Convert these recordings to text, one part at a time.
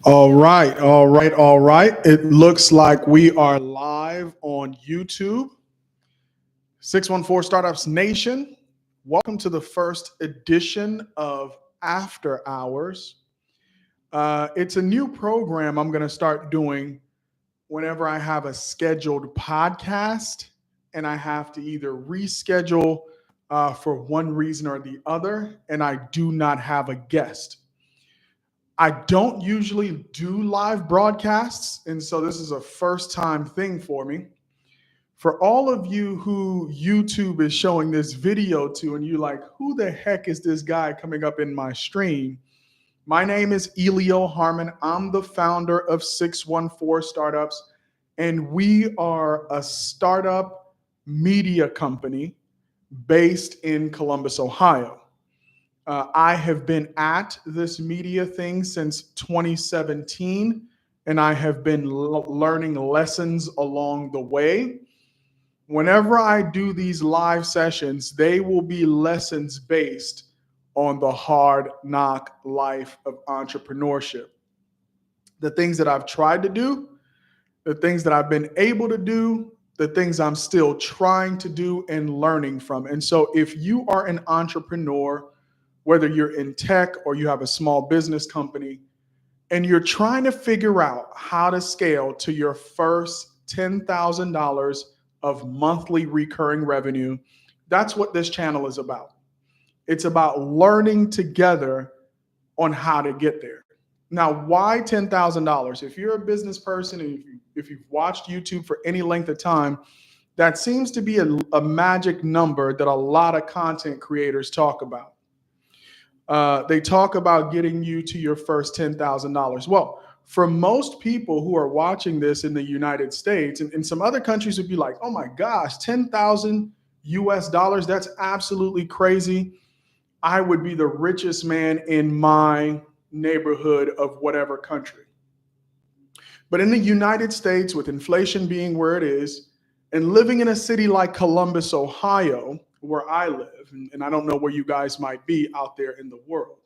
All right, all right, all right. It looks like we are live on YouTube. 614 Startups Nation. Welcome to the first edition of After Hours. It's a new program I'm going to start doing whenever I have a scheduled podcast and I have to either reschedule for one reason or the other, and I do not have a guest. I don't usually do live broadcasts, and so this is a first time thing for me. For all of you who YouTube is showing this video to, and you like, who the heck is this guy coming up in my stream? My name is Elio Harmon. I'm the founder of 614 Startups, and we are a startup media company based in Columbus, Ohio. I have been at this media thing since 2017, and I have been learning lessons along the way. Whenever I do these live sessions, they will be lessons based on the hard knock life of entrepreneurship. The things that I've tried to do, the things that I've been able to do, the things I'm still trying to do and learning from. And so if you are an entrepreneur, whether you're in tech or you have a small business company, and you're trying to figure out how to scale to your first $10,000 of monthly recurring revenue, that's what this channel is about. It's about learning together on how to get there. Now, why $10,000? If you're a business person and if you've watched YouTube for any length of time, that seems to be a magic number that a lot of content creators talk about. They talk about getting you to your first $10,000. Well, for most people who are watching this in the United States and some other countries would be like, oh my gosh, 10,000 US dollars, that's absolutely crazy. I would be the richest man in my neighborhood of whatever country. But in the United States, with inflation being where it is, and living in a city like Columbus, Ohio, where I live, and I don't know where you guys might be out there in the world.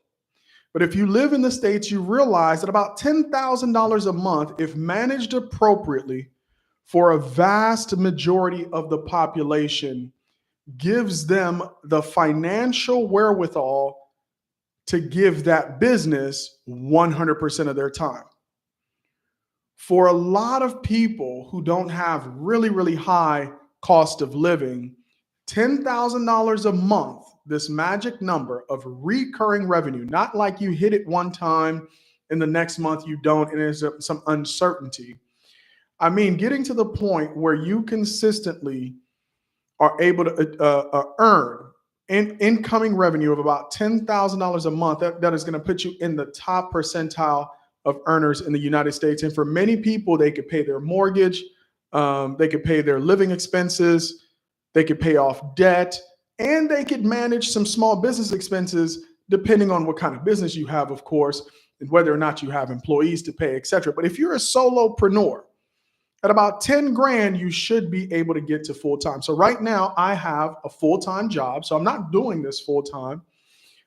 But if you live in the States, you realize that about $10,000 a month, if managed appropriately for a vast majority of the population, gives them the financial wherewithal to give that business 100% of their time. For a lot of people who don't have really, really high cost of living, $10,000 a month, this magic number of recurring revenue, not like you hit it one time and the next month you don't, and there's some uncertainty. I mean, getting to the point where you consistently are able to earn incoming revenue of about $10,000 a month, that is going to put you in the top percentile of earners in the United States. And for many people, they could pay their mortgage, they could pay their living expenses, they could pay off debt, and they could manage some small business expenses, depending on what kind of business you have, of course, and whether or not you have employees to pay, et cetera. But if you're a solopreneur, at about 10 grand, you should be able to get to full time. So right now I have a full-time job. So I'm not doing this full time.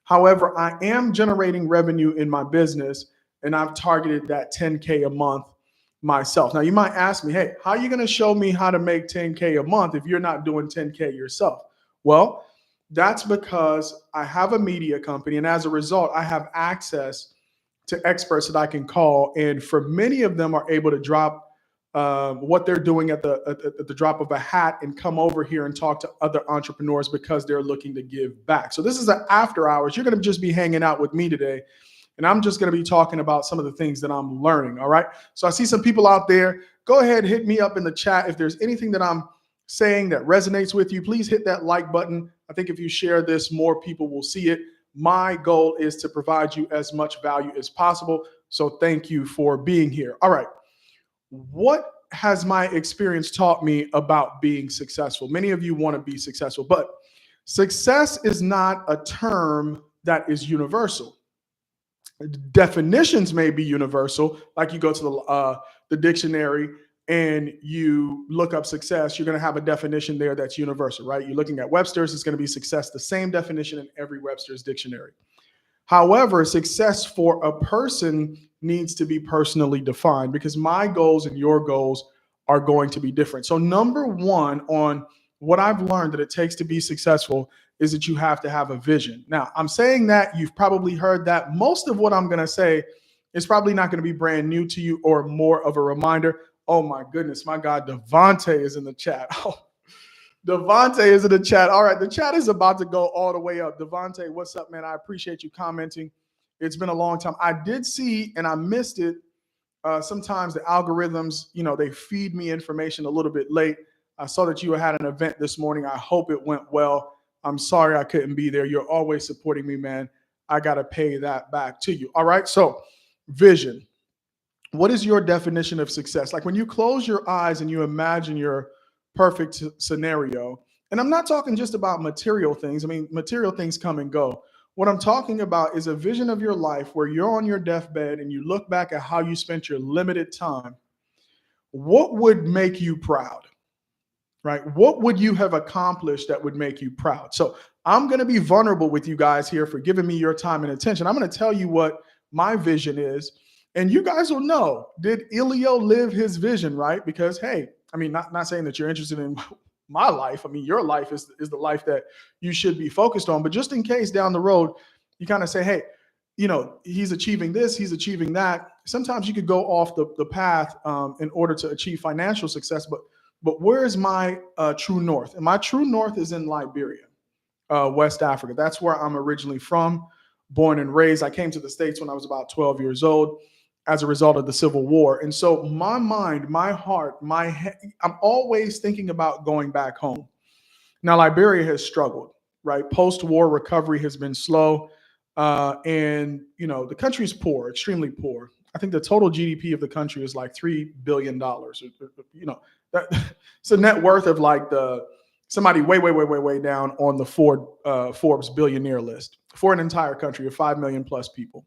However, I am generating revenue in my business, and I've targeted that 10K a month myself. Now you might ask me, hey, how are you going to show me how to make 10K a month if you're not doing 10K yourself? Well, that's because I have a media company, and as a result, I have access to experts that I can call, and for many of them are able to drop what they're doing at the drop of a hat and come over here and talk to other entrepreneurs because they're looking to give back. So this is an after hours. You're going to just be hanging out with me today, and I'm just going to be talking about some of the things that I'm learning. All right. So I see some people out there. Go ahead, hit me up in the chat if there's anything that I'm saying that resonates with you. Please hit that like button. I think if you share this, more people will see it. My goal is to provide you as much value as possible. So thank you for being here. All right. What has my experience taught me about being successful? Many of you want to be successful, but success is not a term that is universal. Definitions may be universal, like you go to the dictionary and you look up success, you're going to have a definition there that's universal, right? You're looking at Webster's, it's going to be success, the same definition in every Webster's dictionary. However, success for a person needs to be personally defined because my goals and your goals are going to be different. So, number one on what I've learned that it takes to be successful is that you have to have a vision. Now, I'm saying that you've probably heard that. Most of what I'm going to say is probably not going to be brand new to you or more of a reminder. Oh my goodness, my God, Devontae is in the chat. Oh, Devontae is in the chat. All right, the chat is about to go all the way up. Devontae, what's up, man? I appreciate you commenting. It's been a long time. I did see, and I missed it. Sometimes the algorithms, they feed me information a little bit late. I saw that you had an event this morning. I hope it went well. I'm sorry I couldn't be there. You're always supporting me, man. I got to pay that back to you. All right. So, vision. What is your definition of success? Like when you close your eyes and you imagine your perfect scenario, and I'm not talking just about material things. I mean, material things come and go. What I'm talking about is a vision of your life where you're on your deathbed and you look back at how you spent your limited time. What would make you proud? Right? What would you have accomplished that would make you proud? So I'm going to be vulnerable with you guys here for giving me your time and attention. I'm going to tell you what my vision is, and you guys will know, did Elio live his vision, right? Because, hey, I mean, not saying that you're interested in my life. I mean, your life is the life that you should be focused on. But just in case down the road, you kind of say, hey, he's achieving this, he's achieving that. Sometimes you could go off the path in order to achieve financial success, but where is my true north? And my true north is in Liberia, West Africa. That's where I'm originally from, born and raised. I came to the States when I was about 12 years old as a result of the Civil War. And so my mind, my heart, I'm always thinking about going back home. Now, Liberia has struggled, right? Post-war recovery has been slow. And, the country is poor, extremely poor. I think the total GDP of the country is like $3 billion. It's a net worth of like somebody way down on the Forbes billionaire list for an entire country of 5 million plus people.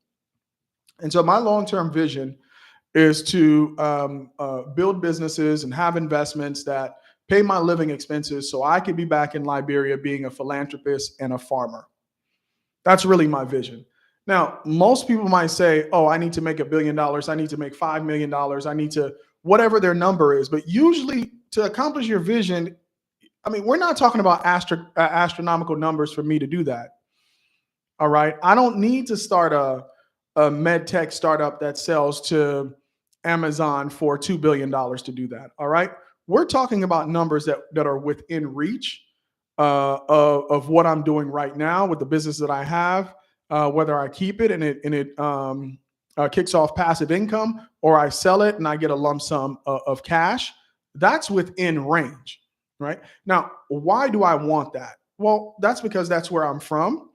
And so my long-term vision is to build businesses and have investments that pay my living expenses so I could be back in Liberia being a philanthropist and a farmer. That's really my vision. Now, most people might say, oh, I need to make $1 billion. I need to make $5 million. I need to, whatever their number is. But usually to accomplish your vision, I mean, we're not talking about astronomical numbers for me to do that. All right. I don't need to start a med tech startup that sells to Amazon for $2 billion to do that. All right. We're talking about numbers that are within reach of what I'm doing right now with the business that I have, whether I keep it and it kicks off passive income or I sell it and I get a lump sum of cash. That's within range. Right. Now, why do I want that? Well, that's because that's where I'm from.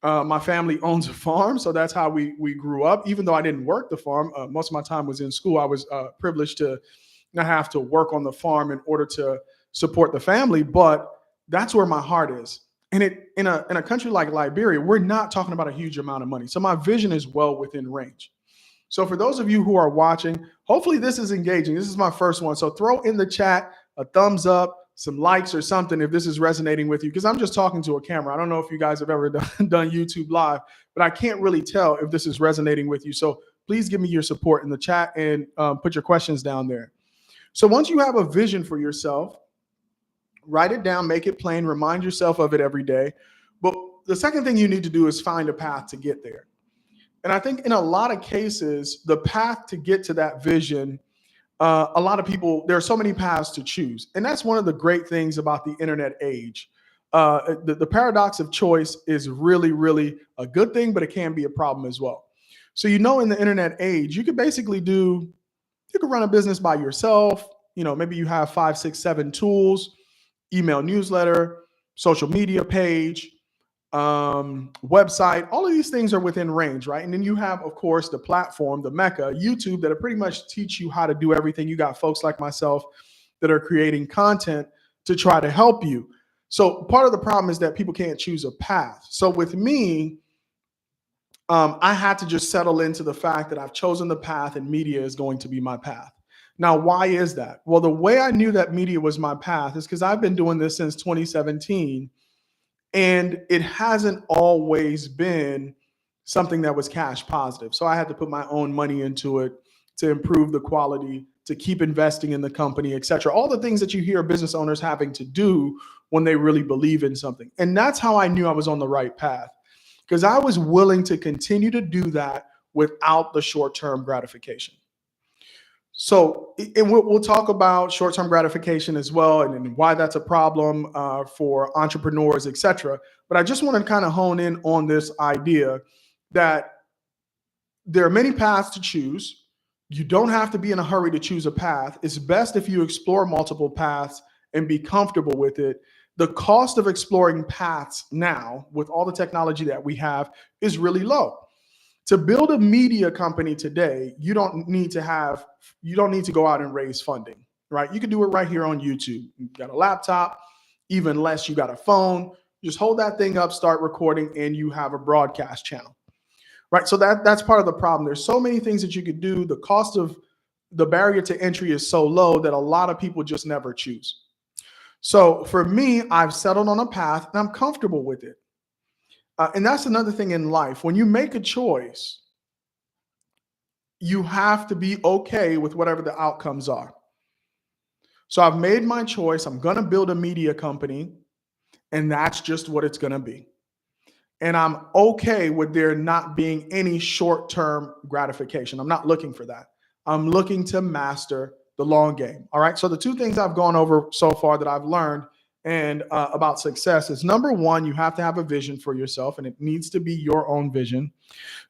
My family owns a farm, so that's how we grew up. Even though I didn't work the farm, most of my time was in school. I was privileged to not have to work on the farm in order to support the family, but that's where my heart is. And in a country like Liberia, we're not talking about a huge amount of money. So my vision is well within range. So for those of you who are watching, hopefully this is engaging. This is my first one. So throw in the chat a thumbs up, some likes or something if this is resonating with you, because I'm just talking to a camera. I don't know if you guys have ever done YouTube Live, but I can't really tell if this is resonating with you. So please give me your support in the chat and put your questions down there. So once you have a vision for yourself, write it down, make it plain, remind yourself of it every day. But the second thing you need to do is find a path to get there. And I think in a lot of cases, the path to get to that vision, a lot of people, there are so many paths to choose. And that's one of the great things about the internet age. The paradox of choice is really, really a good thing, but it can be a problem as well. So, in the internet age, you could run a business by yourself. Maybe you have 5, 6, 7 tools, email newsletter, social media page, website. All of these things are within range, right? And then you have, of course, the platform, the Mecca, YouTube, that pretty much teach you how to do everything. You got folks like myself that are creating content to try to help you. So part of the problem is that people can't choose a path. So with me, I had to just settle into the fact that I've chosen the path and media is going to be my path. Now, why is that? Well, the way I knew that media was my path is because I've been doing this since 2017. And it hasn't always been something that was cash positive. So I had to put my own money into it to improve the quality, to keep investing in the company, et cetera. All the things that you hear business owners having to do when they really believe in something. And that's how I knew I was on the right path, because I was willing to continue to do that without the short-term gratification. So, and we'll talk about short-term gratification as well, and why that's a problem for entrepreneurs, et cetera. But I just want to kind of hone in on this idea that there are many paths to choose. You don't have to be in a hurry to choose a path. It's best if you explore multiple paths and be comfortable with it. The cost of exploring paths now, with all the technology that we have, is really low. To build a media company today, you don't need to go out and raise funding, right? You can do it right here on YouTube. You've got a laptop, even less, you got a phone. You just hold that thing up, start recording, and you have a broadcast channel, right? So that's part of the problem. There's so many things that you could do. The barrier to entry is so low that a lot of people just never choose. So for me, I've settled on a path and I'm comfortable with it. And that's another thing in life. When you make a choice, you have to be okay with whatever the outcomes are. So I've made my choice. I'm going to build a media company, and that's just what it's going to be. And I'm okay with there not being any short-term gratification. I'm not looking for that. I'm looking to master the long game. All right. So the two things I've gone over so far that I've learned and about success is, number one, you have to have a vision for yourself, and it needs to be your own vision.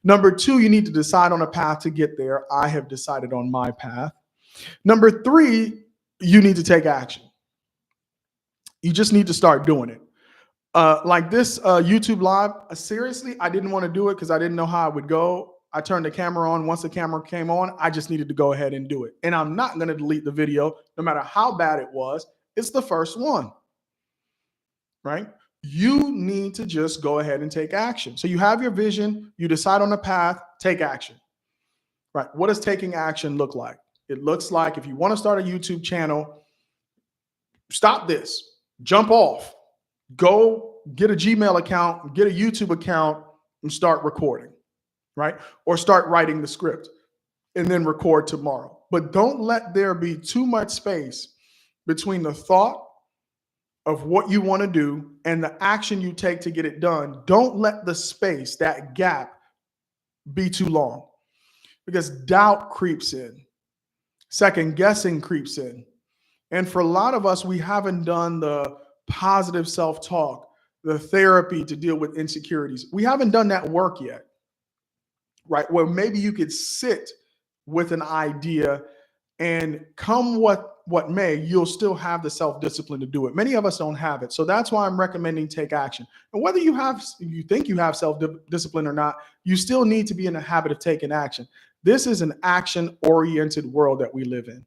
Number two, you need to decide on a path to get there. I have decided on my path. Number three, you need to take action. You just need to start doing it. Like this YouTube live, seriously, I didn't want to do it because I didn't know how it would go. I turned the camera on. Once the camera came on, I just needed to go ahead and do it. And I'm not going to delete the video, no matter how bad it was. It's the first one, right? You need to just go ahead and take action. So you have your vision, you decide on a path, take action, right? What does taking action look like? It looks like, if you want to start a YouTube channel, stop this, jump off, go get a Gmail account, get a YouTube account, and start recording, right? Or start writing the script and then record tomorrow. But don't let there be too much space between the thought of what you want to do and the action you take to get it done. Don't let the space, that gap, be too long, because doubt creeps in, second guessing creeps in. And for a lot of us, we haven't done the positive self-talk, the therapy to deal with insecurities. We haven't done that work yet, right? Where maybe you could sit with an idea and come what may, you'll still have the self-discipline to do it. Many of us don't have it. So that's why I'm recommending take action. And whether you think you have self-discipline or not, you still need to be in the habit of taking action. This is an action-oriented world that we live in.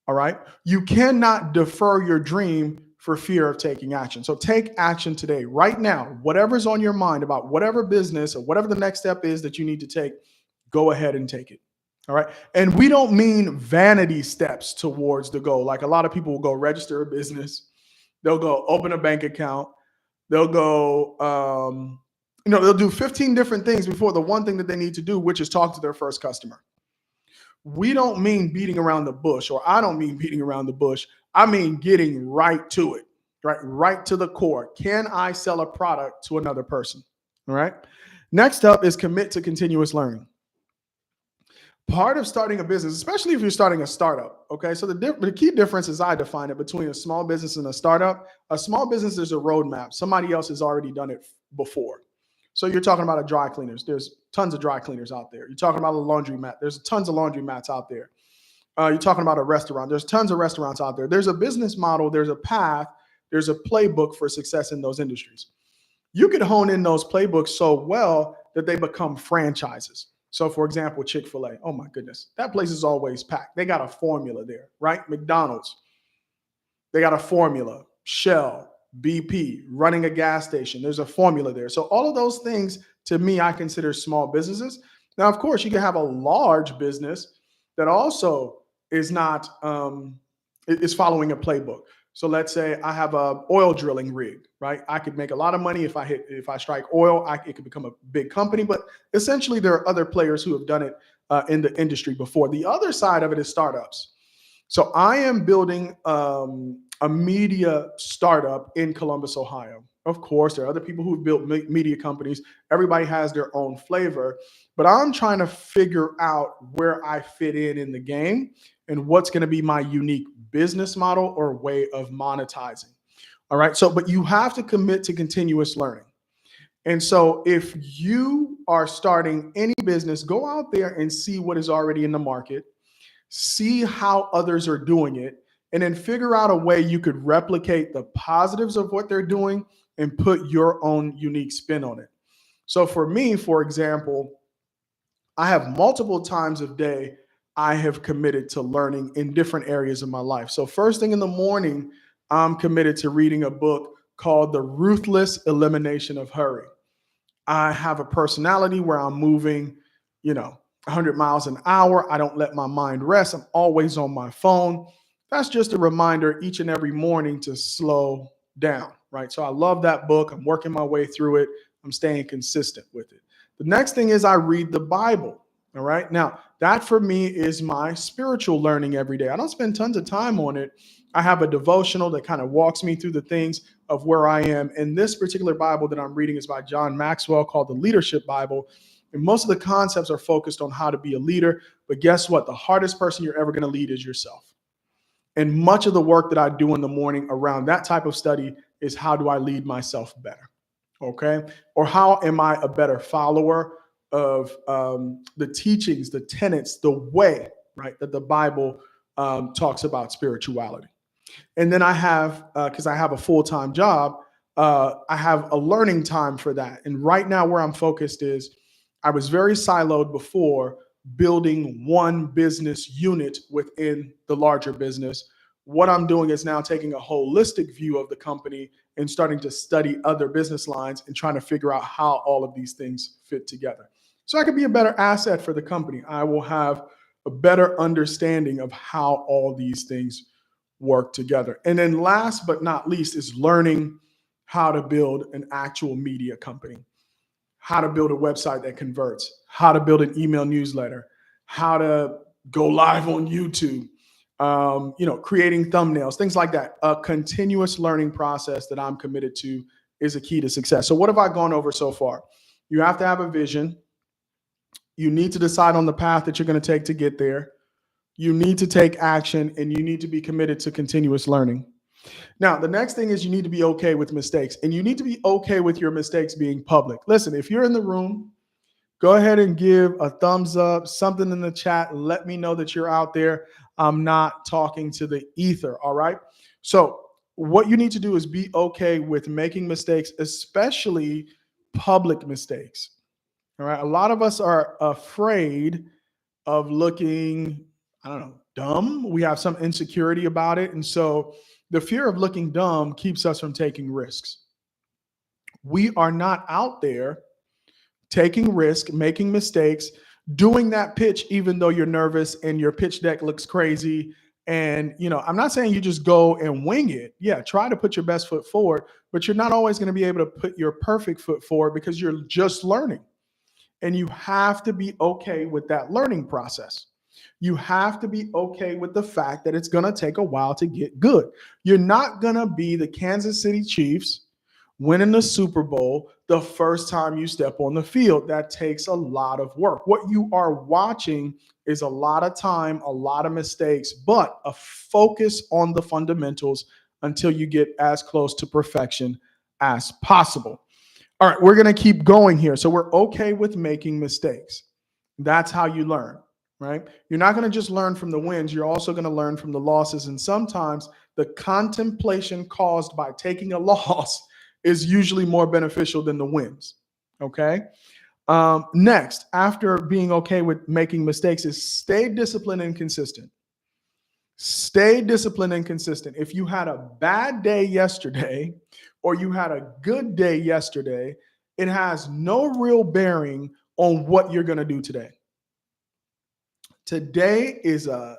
All right. You cannot defer your dream for fear of taking action. So take action today, right now. Whatever's on your mind about whatever business or whatever the next step is that you need to take, go ahead and take it. All right. And we don't mean vanity steps towards the goal. Like, a lot of people will go register a business. They'll go open a bank account. They'll go, they'll do 15 different things before the one thing that they need to do, which is talk to their first customer. We don't mean beating around the bush, or I don't mean beating around the bush. I mean getting right to it, right to the core. Can I sell a product to another person? All right. Next up is commit to continuous learning. Part of starting a business, especially if you're starting a startup, okay? So the key difference, as I define it, between a small business and a startup, a small business is a roadmap. Somebody else has already done it before. So you're talking about a dry cleaners. There's tons of dry cleaners out there. You're talking about a laundromat. There's tons of laundromats out there. You're talking about a restaurant. There's tons of restaurants out there. There's a business model. There's a path. There's a playbook for success in those industries. You could hone in those playbooks so well that they become franchises. So, for example, Chick-fil-A. Oh, my goodness. That place is always packed. They got a formula there, right? McDonald's. They got a formula. Shell. BP, running a gas station. There's a formula there. So all of those things, to me, I consider small businesses. Now, of course, you can have a large business that also is not is following a playbook. So let's say I have a oil drilling rig, right? I could make a lot of money if I strike oil. It could become a big company, but essentially there are other players who have done it in the industry before. The other side of it is startups. So I am building a media startup in Columbus, Ohio. Of course, there are other people who've built media companies. Everybody has their own flavor, but I'm trying to figure out where I fit in the game and what's going to be my unique business model or way of monetizing. All right. So, but you have to commit to continuous learning. And so if you are starting any business, go out there and see what is already in the market, see how others are doing it, and then figure out a way you could replicate the positives of what they're doing and put your own unique spin on it. So for me, for example, I have multiple times of day I have committed to learning in different areas of my life. So first thing in the morning, I'm committed to reading a book called The Ruthless Elimination of Hurry. I have a personality where I'm moving, 100 miles an hour. I don't let my mind rest. I'm always on my phone. That's just a reminder each and every morning to slow down, right? So I love that book. I'm working my way through it. I'm staying consistent with it. The next thing is I read the Bible. All right. Now, that for me is my spiritual learning every day. I don't spend tons of time on it. I have a devotional that kind of walks me through the things of where I am. And this particular Bible that I'm reading is by John Maxwell called the Leadership Bible. And most of the concepts are focused on how to be a leader. But guess what? The hardest person you're ever going to lead is yourself. And much of the work that I do in the morning around that type of study is how do I lead myself better? Okay. Or how am I a better follower of the teachings, the tenets, the way, right, that the Bible talks about spirituality. And then I have, because I have a full-time job, I have a learning time for that. And right now where I'm focused is I was very siloed before, building one business unit within the larger business. What I'm doing is now taking a holistic view of the company and starting to study other business lines and trying to figure out how all of these things fit together. So I can be a better asset for the company. I will have a better understanding of how all these things work together. And then last but not least is learning how to build an actual media company, how to build a website that converts, how to build an email newsletter, how to go live on YouTube, creating thumbnails, things like that. A continuous learning process that I'm committed to is a key to success. So what have I gone over so far? You have to have a vision. You need to decide on the path that you're going to take to get there. You need to take action, and you need to be committed to continuous learning. Now, the next thing is you need to be okay with mistakes, and you need to be okay with your mistakes being public. Listen, if you're in the room, go ahead and give a thumbs up, something in the chat. Let me know that you're out there. I'm not talking to the ether, all right? So what you need to do is be okay with making mistakes, especially public mistakes, all right? A lot of us are afraid of looking, I don't know, dumb. We have some insecurity about it. And so the fear of looking dumb keeps us from taking risks. We are not out there taking risk, making mistakes, doing that pitch, even though you're nervous and your pitch deck looks crazy. And, I'm not saying you just go and wing it. Yeah, try to put your best foot forward, but you're not always going to be able to put your perfect foot forward because you're just learning. And you have to be okay with that learning process. You have to be okay with the fact that it's going to take a while to get good. You're not going to be the Kansas City Chiefs winning the Super Bowl the first time you step on the field. That takes a lot of work. What you are watching is a lot of time, a lot of mistakes, but a focus on the fundamentals until you get as close to perfection as possible. All right, we're going to keep going here. So we're okay with making mistakes. That's how you learn, right? You're not going to just learn from the wins. You're also going to learn from the losses. And sometimes the contemplation caused by taking a loss is usually more beneficial than the wins, okay? Next, after being okay with making mistakes, is stay disciplined and consistent. Stay disciplined and consistent. If you had a bad day yesterday or you had a good day yesterday, it has no real bearing on what you're going to do today. Today is a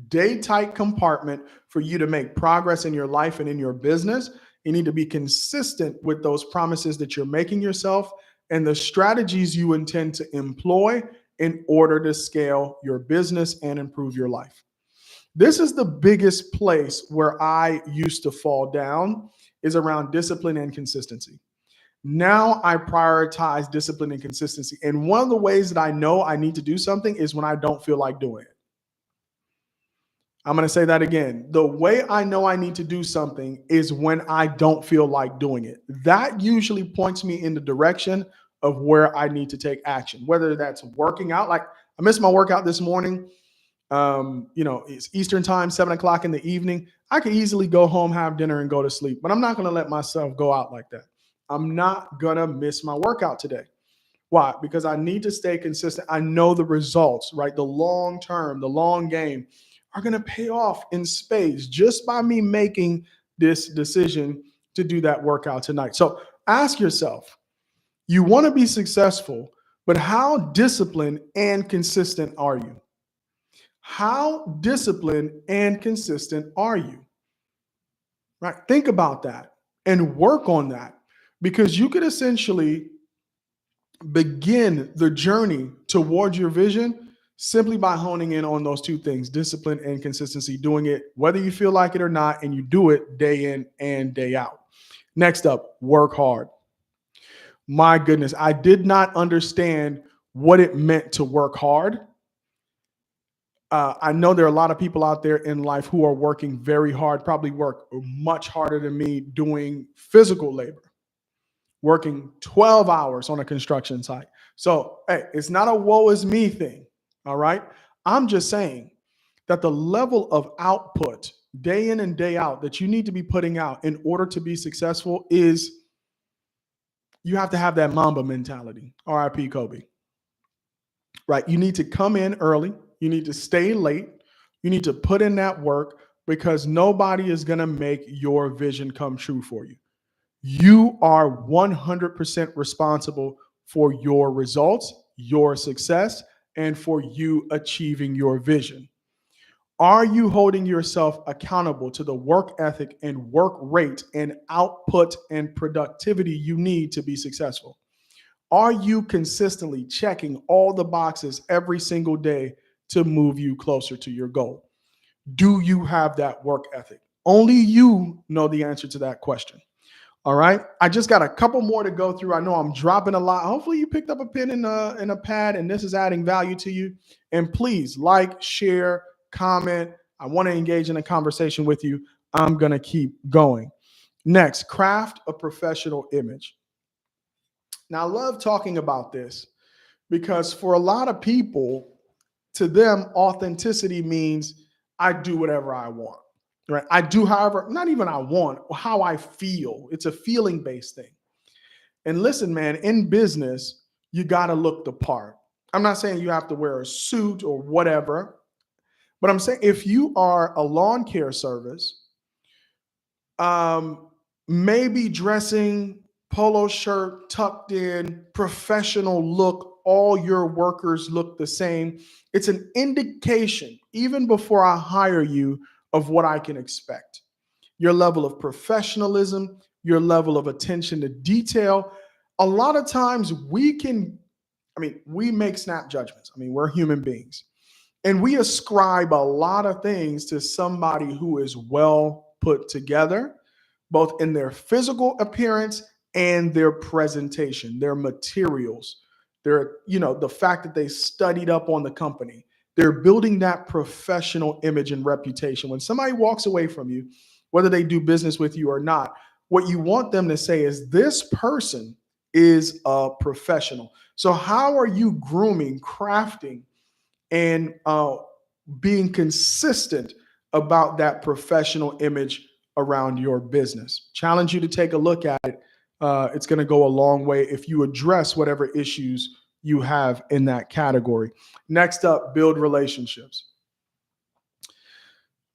day tight compartment for you to make progress in your life and in your business, you need to be consistent with those promises that you're making yourself and the strategies you intend to employ in order to scale your business and improve your life. This is the biggest place where I used to fall down, is around discipline and consistency. Now I prioritize discipline and consistency. And one of the ways that I know I need to do something is when I don't feel like doing it. I'm going to say that again. The way I know I need to do something is when I don't feel like doing it. That usually points me in the direction of where I need to take action, whether that's working out. Like I missed my workout this morning. It's Eastern time, 7 o'clock in the evening. I could easily go home, have dinner, and go to sleep, but I'm not going to let myself go out like that. I'm not going to miss my workout today. Why? Because I need to stay consistent. I know the results, right? The long term, the long game are going to pay off in spades just by me making this decision to do that workout tonight. So ask yourself, you want to be successful, but how disciplined and consistent are you? How disciplined and consistent are you? Right? Think about that and work on that, because you could essentially begin the journey towards your vision simply by honing in on those two things, discipline and consistency, doing it whether you feel like it or not, and you do it day in and day out. Next up, work hard. My goodness, I did not understand what it meant to work hard. I know there are a lot of people out there in life who are working very hard, probably work much harder than me doing physical labor, working 12 hours on a construction site. So, hey, it's not a woe is me thing. All right. I'm just saying that the level of output day in and day out that you need to be putting out in order to be successful is, you have to have that Mamba mentality. RIP Kobe. Right. You need to come in early. You need to stay late. You need to put in that work, because nobody is going to make your vision come true for you. You are 100% responsible for your results, your success, and for you achieving your vision. Are you holding yourself accountable to the work ethic and work rate and output and productivity you need to be successful? Are you consistently checking all the boxes every single day to move you closer to your goal? Do you have that work ethic? Only you know the answer to that question. All right. I just got a couple more to go through. I know I'm dropping a lot. Hopefully you picked up a pen and a pad, and this is adding value to you. And please like, share, comment. I want to engage in a conversation with you. I'm going to keep going. Next, craft a professional image. Now, I love talking about this because for a lot of people, to them, authenticity means I do whatever I want. Right. I do, however, not even I want, how I feel. It's a feeling based thing. And listen, man, in business, you got to look the part. I'm not saying you have to wear a suit or whatever, but I'm saying if you are a lawn care service, maybe dressing polo shirt, tucked in, professional look, all your workers look the same. It's an indication, even before I hire you, of what I can expect. Your level of professionalism, your level of attention to detail. A lot of times we make snap judgments. We're human beings. And we ascribe a lot of things to somebody who is well put together, both in their physical appearance and their presentation, their materials, the fact that they studied up on the company. They're building that professional image and reputation. When somebody walks away from you, whether they do business with you or not, what you want them to say is, this person is a professional. So how are you grooming, crafting, and being consistent about that professional image around your business? Challenge you to take a look at it. It's going to go a long way if you address whatever issues you have in that category. Next up, build relationships.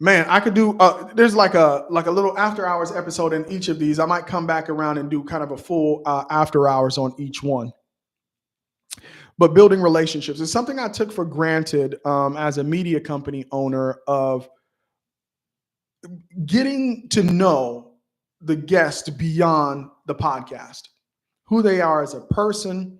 Man, I could do, there's like a little after hours episode in each of these. I might come back around and do kind of a full after hours on each one. But building relationships is something I took for granted as a media company owner, of getting to know the guest beyond the podcast, who they are as a person,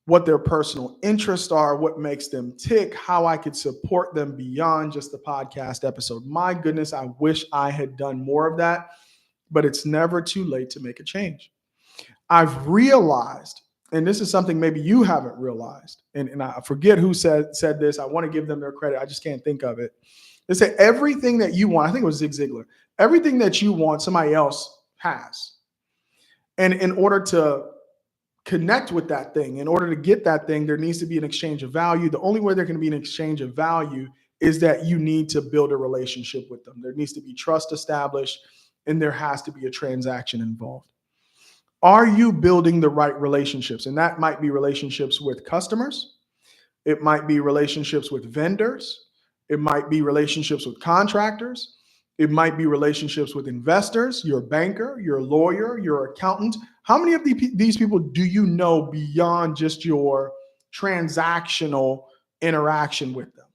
what their personal interests are, what makes them tick, how I could support them beyond just the podcast episode. My goodness, I wish I had done more of that, but it's never too late to make a change. I've realized, and this is something maybe you haven't realized, and I forget who said this. I want to give them their credit. I just can't think of it. They say everything that you want, I think it was Zig Ziglar, everything that you want, somebody else has. And in order to connect with that thing, in order to get that thing, there needs to be an exchange of value. The only way there can be an exchange of value is that you need to build a relationship with them. There needs to be trust established, and there has to be a transaction involved. Are you building the right relationships? And that might be relationships with customers. It might be relationships with vendors. It might be relationships with contractors. It might be relationships with investors, your banker, your lawyer, your accountant. How many of these people do you know beyond just your transactional interaction with them?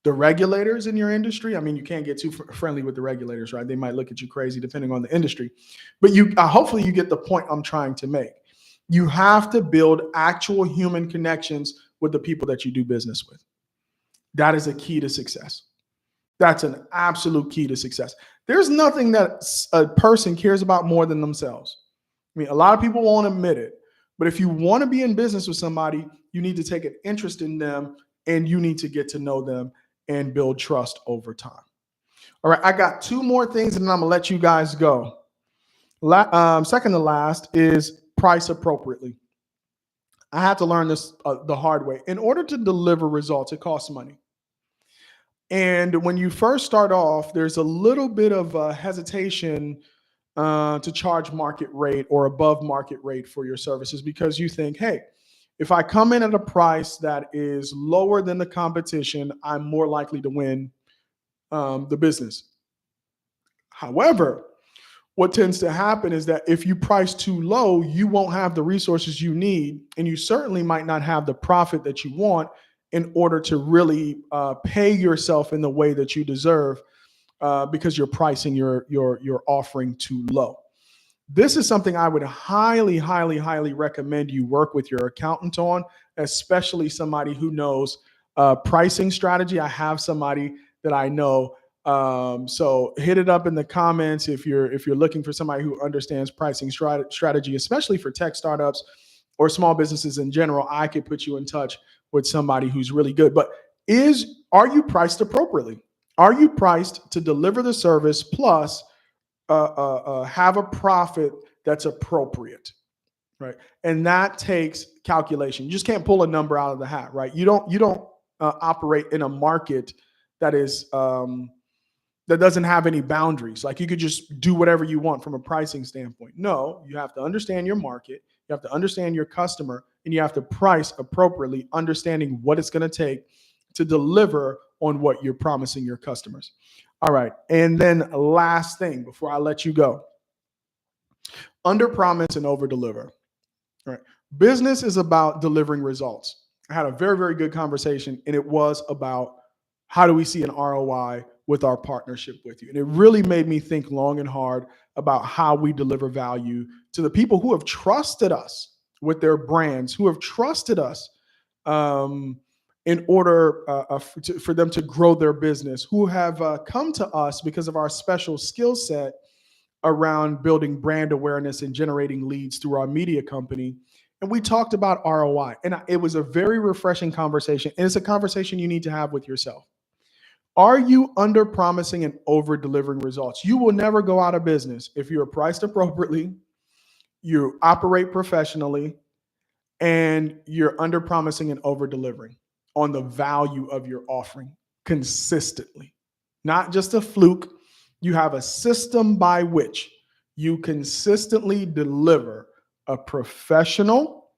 The regulators in your industry, I mean, you can't get too friendly with the regulators, right? They might look at you crazy depending on the industry. But hopefully you get the point I'm trying to make. You have to build actual human connections with the people that you do business with. That is a key to success. That's an absolute key to success. There's nothing that a person cares about more than themselves. I mean, a lot of people won't admit it, but if you want to be in business with somebody, you need to take an interest in them and you need to get to know them and build trust over time. All right, I got two more things and then I'm gonna let you guys go. Second to last is price appropriately. I had to learn this the hard way. In order to deliver results, it costs money. And when you first start off, there's a little bit of hesitation to charge market rate or above market rate for your services because you think, hey, if I come in at a price that is lower than the competition, I'm more likely to win the business. However, what tends to happen is that if you price too low, you won't have the resources you need, and you certainly might not have the profit that you want in order to really pay yourself in the way that you deserve because you're pricing your offering too low. This is something I would highly, highly, highly recommend you work with your accountant on, especially somebody who knows pricing strategy. I have somebody that I know. So hit it up in the comments if you're looking for somebody who understands pricing strategy, especially for tech startups or small businesses in general. I could put you in touch with somebody who's really good. But are you priced appropriately? Are you priced to deliver the service plus have a profit that's appropriate, right? And that takes calculation. You just can't pull a number out of the hat, right? You don't operate in a market that is that doesn't have any boundaries. Like you could just do whatever you want from a pricing standpoint. No, you have to understand your market. You have to understand your customer, and you have to price appropriately, understanding what it's going to take to deliver on what you're promising your customers. All right. And then last thing before I let you go, under promise and over deliver. All right. Business is about delivering results. I had a very, very good conversation, and it was about how do we see an ROI with our partnership with you. And it really made me think long and hard about how we deliver value to the people who have trusted us with their brands, who have trusted us in order for them to grow their business, who have come to us because of our special skill set around building brand awareness and generating leads through our media company. And we talked about ROI. And it was a very refreshing conversation. And it's a conversation you need to have with yourself. Are you under promising and over delivering results? You will never go out of business if you're priced appropriately, you operate professionally, and you're under promising and over delivering on the value of your offering consistently. Not just a fluke. You have a system by which you consistently deliver a professional,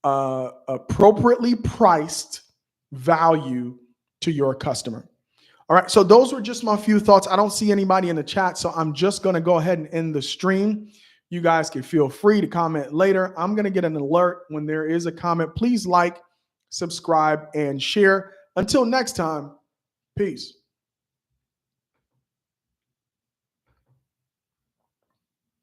appropriately priced value to your customer. All right, so those were just my few thoughts. I don't see anybody in the chat, so I'm just going to go ahead and end the stream. You guys can feel free to comment later. I'm going to get an alert when there is a comment. Please like, subscribe, and share. Until next time, peace.